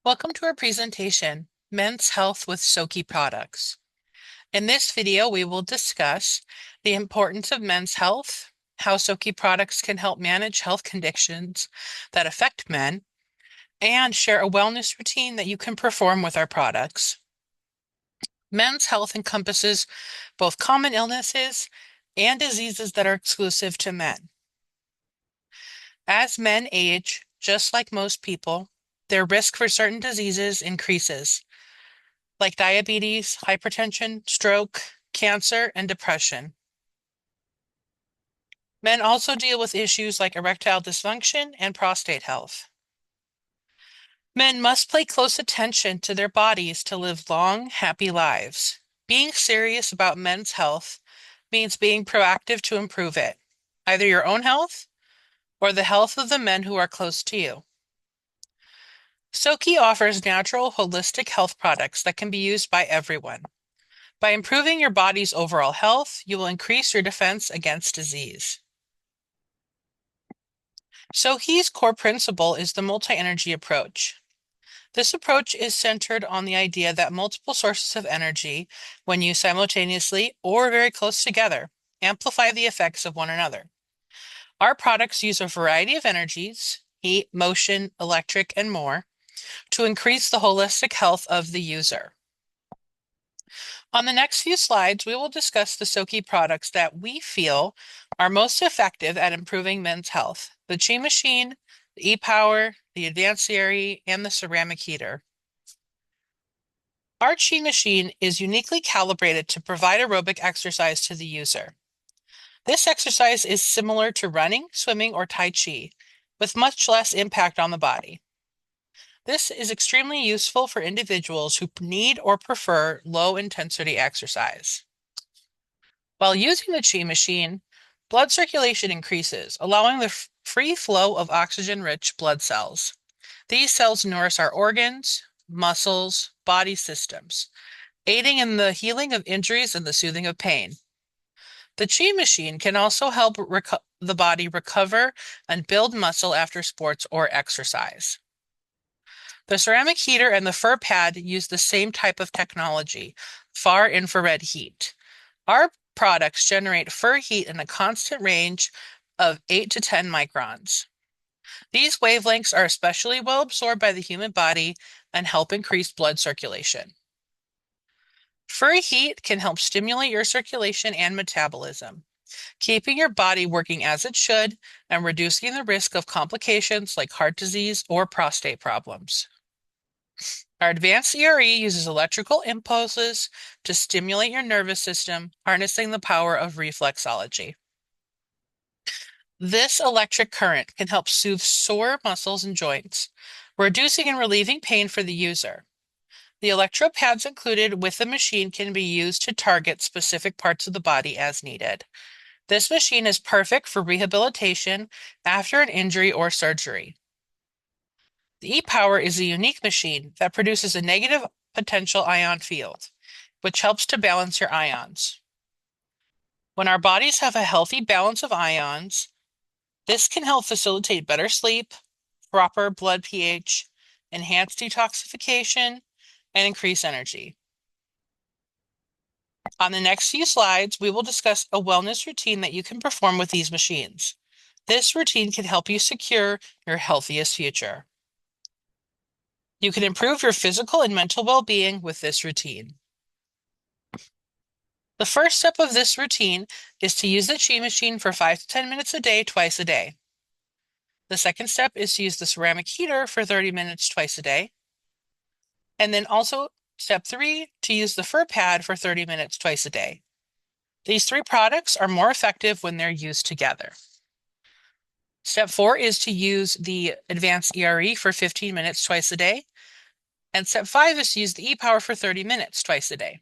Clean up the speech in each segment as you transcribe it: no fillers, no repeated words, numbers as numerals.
Welcome to our presentation, Men's Health with SOQI Products. In this video, we will discuss the importance of men's health, how SOQI products can help manage health conditions that affect men, and share a wellness routine that you can perform with our products. Men's health encompasses both common illnesses and diseases that are exclusive to men. As men age, just like most people, their risk for certain diseases increases, like diabetes, hypertension, stroke, cancer, and depression. Men also deal with issues like erectile dysfunction and prostate health. Men must pay close attention to their bodies to live long, happy lives. Being serious about men's health means being proactive to improve it, either your own health or the health of the men who are close to you. SOQI offers natural, holistic health products that can be used by everyone. By improving your body's overall health, you will increase your defense against disease. SOQI's core principle is the multi-energy approach. This approach is centered on the idea that multiple sources of energy, when used simultaneously or very close together, amplify the effects of one another. Our products use a variety of energies, heat, motion, electric, and more, to increase the holistic health of the user. On the next few slides, we will discuss the SOQI products that we feel are most effective at improving men's health: the Chi Machine, the E-Power, the Advanced Theory, and the ceramic heater. Our Chi Machine is uniquely calibrated to provide aerobic exercise to the user. This exercise is similar to running, swimming, or Tai Chi, with much less impact on the body. This is extremely useful for individuals who need or prefer low-intensity exercise. While using the Chi Machine, blood circulation increases, allowing the free flow of oxygen-rich blood cells. These cells nourish our organs, muscles, body systems, aiding in the healing of injuries and the soothing of pain. The Chi Machine can also help the body recover and build muscle after sports or exercise. The ceramic heater and the fur pad use the same type of technology, far infrared heat. Our products generate fur heat in a constant range of 8 to 10 microns. These wavelengths are especially well absorbed by the human body and help increase blood circulation. Fur heat can help stimulate your circulation and metabolism, keeping your body working as it should and reducing the risk of complications like heart disease or prostate problems. Our advanced ERE uses electrical impulses to stimulate your nervous system, harnessing the power of reflexology. This electric current can help soothe sore muscles and joints, reducing and relieving pain for the user. The electro pads included with the machine can be used to target specific parts of the body as needed. This machine is perfect for rehabilitation after an injury or surgery. The E-Power is a unique machine that produces a negative potential ion field, which helps to balance your ions. When our bodies have a healthy balance of ions, this can help facilitate better sleep, proper blood pH, enhance detoxification, and increase energy. On the next few slides, we will discuss a wellness routine that you can perform with these machines. This routine can help you secure your healthiest future. You can improve your physical and mental well-being with this routine. The first step of this routine is to use the Chi Machine for 5 to 10 minutes a day, twice a day. The second step is to use the ceramic heater for 30 minutes twice a day. And then also step 3, to use the fur pad for 30 minutes twice a day. These 3 products are more effective when they're used together. Step 4 is to use the advanced ERE for 15 minutes twice a day. And step 5 is to use the E-Power for 30 minutes twice a day.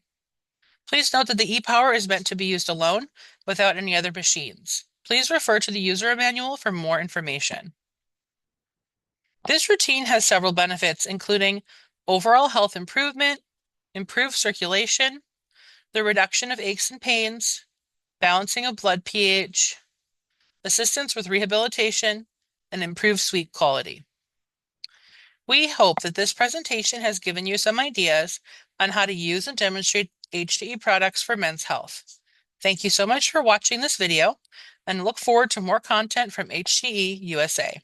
Please note that the E-Power is meant to be used alone without any other machines. Please refer to the user manual for more information. This routine has several benefits, including overall health improvement, improved circulation, the reduction of aches and pains, balancing of blood pH, assistance with rehabilitation, and improved sleep quality. We hope that this presentation has given you some ideas on how to use and demonstrate HTE products for men's health. Thank you so much for watching this video and look forward to more content from HTE USA.